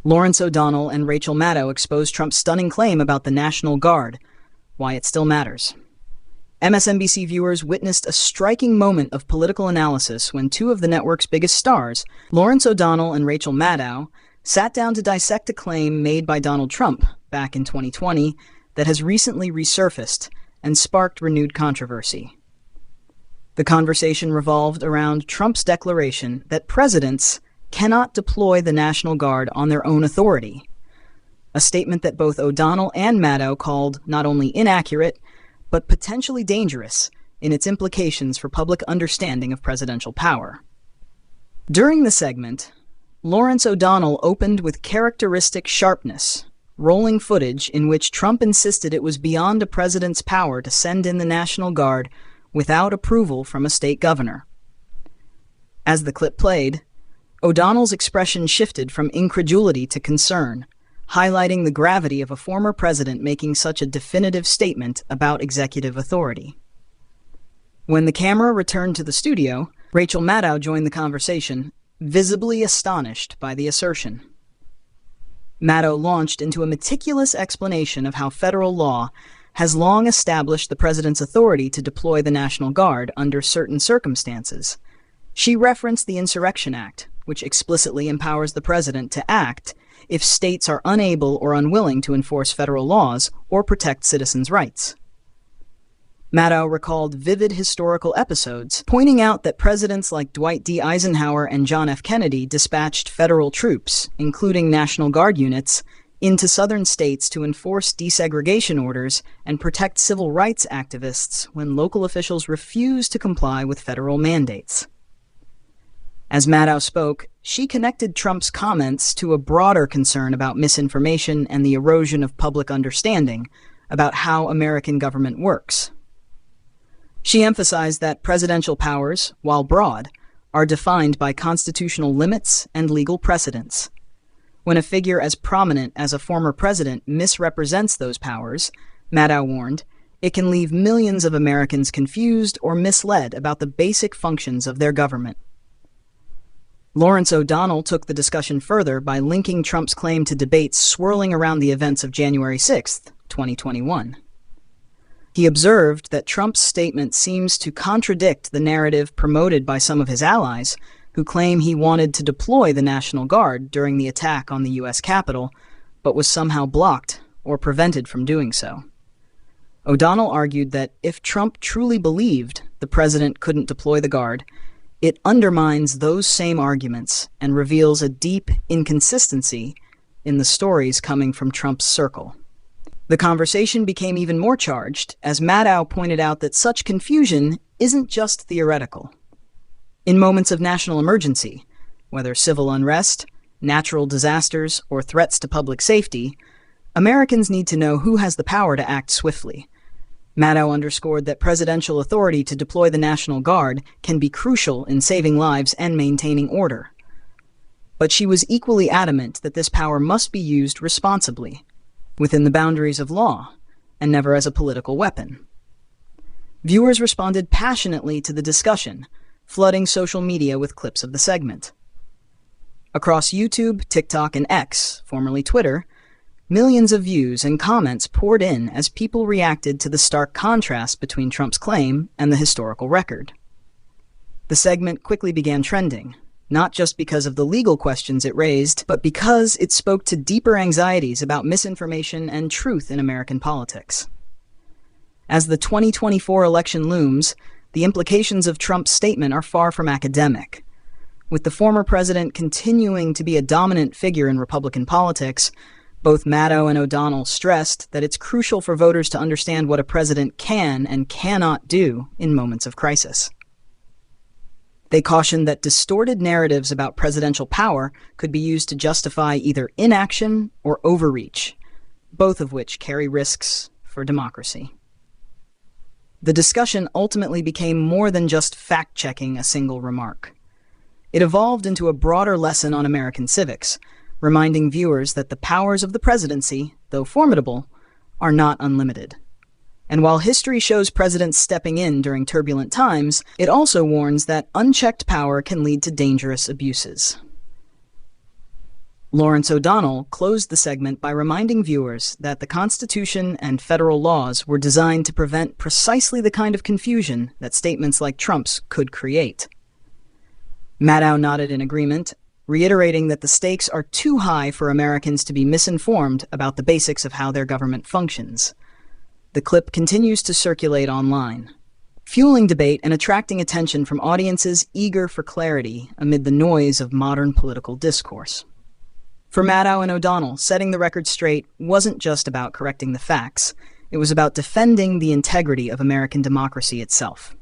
O'Donnell and Rachel Maddow exposed Trump's stunning claim about the National Guard, why it still matters. MSNBC viewers witnessed a striking moment of political analysis when two of the network's biggest stars, O'Donnell and Rachel Maddow, sat down to dissect a claim made by Donald Trump back in 2020 that has recently resurfaced and sparked renewed controversy. The conversation revolved around Trump's declaration that presidents cannot deploy the National Guard on their own authority, a statement that both O'Donnell and Maddow called not only inaccurate, but potentially dangerous in its implications for public understanding of presidential power. During the segment, O'Donnell opened with characteristic sharpness, rolling footage in which Trump insisted it was beyond a president's power to send in the National Guard without approval from a state governor. As the clip played, O'Donnell's expression shifted from incredulity to concern, highlighting the gravity of a former president making such a definitive statement about executive authority. When the camera returned to the studio, Rachel Maddow joined the conversation, visibly astonished by the assertion. Maddow launched into a meticulous explanation of how federal law has long established the president's authority to deploy the National Guard under certain circumstances. She referenced the Insurrection Act, which explicitly empowers the president to act if states are unable or unwilling to enforce federal laws or protect citizens' rights. Maddow recalled vivid historical episodes, pointing out that presidents like Dwight D. Eisenhower and John F. Kennedy dispatched federal troops, including National Guard units, into southern states to enforce desegregation orders and protect civil rights activists when local officials refused to comply with federal mandates. As Maddow spoke, she connected Trump's comments to a broader concern about misinformation and the erosion of public understanding about how American government works. She emphasized that presidential powers, while broad, are defined by constitutional limits and legal precedents. When a figure as prominent as a former president misrepresents those powers, Maddow warned, it can leave millions of Americans confused or misled about the basic functions of their government. O'Donnell took the discussion further by linking Trump's claim to debates swirling around the events of January 6, 2021. He observed that Trump's statement seems to contradict the narrative promoted by some of his allies, who claim he wanted to deploy the National Guard during the attack on the U.S. Capitol, but was somehow blocked or prevented from doing so. O'Donnell argued that if Trump truly believed the president couldn't deploy the Guard, it undermines those same arguments and reveals a deep inconsistency in the stories coming from Trump's circle. The conversation became even more charged as Maddow pointed out that such confusion isn't just theoretical. In moments of national emergency, whether civil unrest, natural disasters, or threats to public safety, Americans need to know who has the power to act swiftly. Maddow underscored that presidential authority to deploy the National Guard can be crucial in saving lives and maintaining order. But she was equally adamant that this power must be used responsibly, within the boundaries of law, and never as a political weapon. Viewers responded passionately to the discussion, flooding social media with clips of the segment. Across YouTube, TikTok, and X, formerly Twitter, millions of views and comments poured in as people reacted to the stark contrast between Trump's claim and the historical record. The segment quickly began trending, not just because of the legal questions it raised, but because it spoke to deeper anxieties about misinformation and truth in American politics. As the 2024 election looms, the implications of Trump's statement are far from academic. With the former president continuing to be a dominant figure in Republican politics, both Maddow and O'Donnell stressed that it's crucial for voters to understand what a president can and cannot do in moments of crisis. They cautioned that distorted narratives about presidential power could be used to justify either inaction or overreach, both of which carry risks for democracy. The discussion ultimately became more than just fact-checking a single remark. It evolved into a broader lesson on American civics, reminding viewers that the powers of the presidency, though formidable, are not unlimited. And while history shows presidents stepping in during turbulent times, it also warns that unchecked power can lead to dangerous abuses. Lawrence O'Donnell closed the segment by reminding viewers that the Constitution and federal laws were designed to prevent precisely the kind of confusion that statements like Trump's could create. Maddow nodded in agreement, reiterating that the stakes are too high for Americans to be misinformed about the basics of how their government functions. The clip continues to circulate online, fueling debate and attracting attention from audiences eager for clarity amid the noise of modern political discourse. For Maddow and O'Donnell, setting the record straight wasn't just about correcting the facts. It was about defending the integrity of American democracy itself.